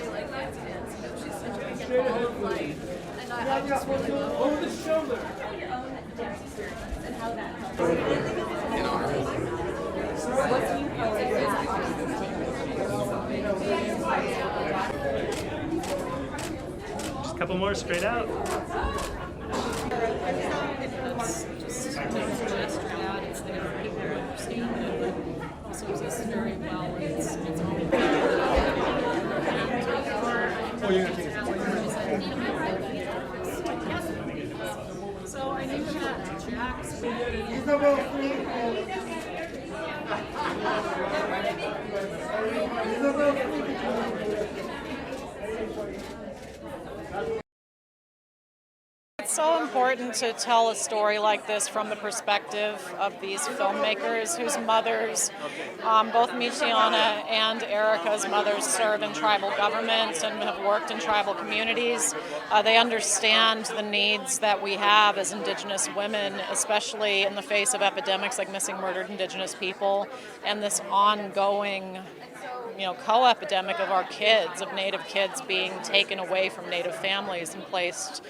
Lily Gladstone, she's such a all of life, and I just really love your own dance experience and how that helps. What do you Just a couple more straight out. It's just gestured out. It's there for people to understand it, but also exists very well. It's so I knew that Jack's It's so important to tell a story like this from the perspective of these filmmakers whose mothers, both Michiana and Erica's mothers, serve in tribal governments and have worked in tribal communities. They understand the needs that we have as Indigenous women, especially in the face of epidemics like missing murdered Indigenous people and this ongoing co-epidemic of our kids, of Native kids being taken away from Native families and placed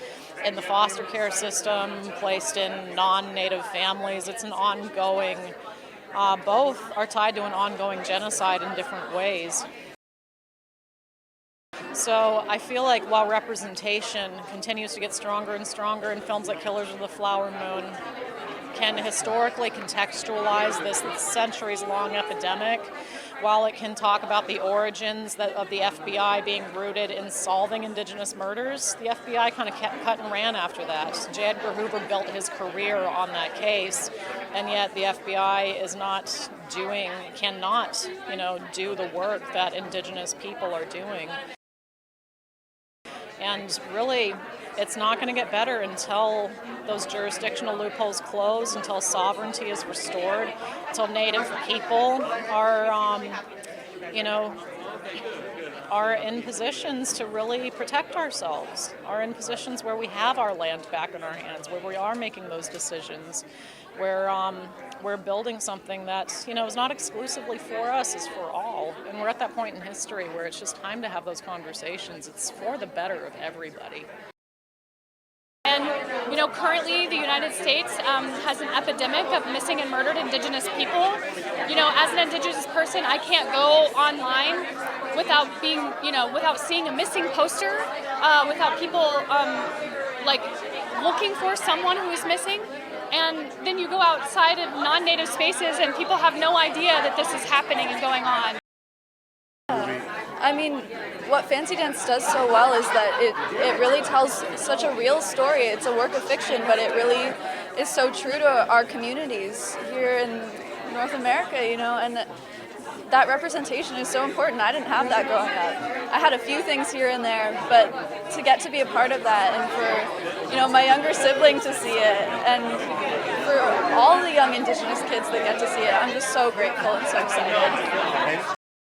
in the foster care system, placed in non-Native families. It's an ongoing, both are tied to an ongoing genocide in different ways. So I feel like while representation continues to get stronger and stronger in films like Killers of the Flower Moon, can historically contextualize this centuries-long epidemic, while it can talk about the origins of the FBI being rooted in solving Indigenous murders, the FBI kind of cut and ran after that. J. Edgar Hoover built his career on that case, and yet the FBI cannot do the work that Indigenous people are doing. And really, it's not going to get better until those jurisdictional loopholes close, until sovereignty is restored, until Native people are in positions to really protect ourselves, are in positions where we have our land back in our hands, where we are making those decisions, where we're building something that is not exclusively for us, it's for all. And we're at that point in history where it's just time to have those conversations. It's for the better of everybody. And currently the United States has an epidemic of missing and murdered Indigenous people. As an Indigenous person, I can't go online without without seeing a missing poster, without people looking for someone who is missing. And then you go outside of non-Native spaces and people have no idea that this is happening and going on. I mean, what fancy dance does so well is that it really tells such a real story. It's a work of fiction, but it really is so true to our communities here in North America, and that representation is so important. I didn't have that growing up. I had a few things here and there, but to get to be a part of that and for, my younger sibling to see it and for all the young Indigenous kids that get to see it, I'm just so grateful and so excited.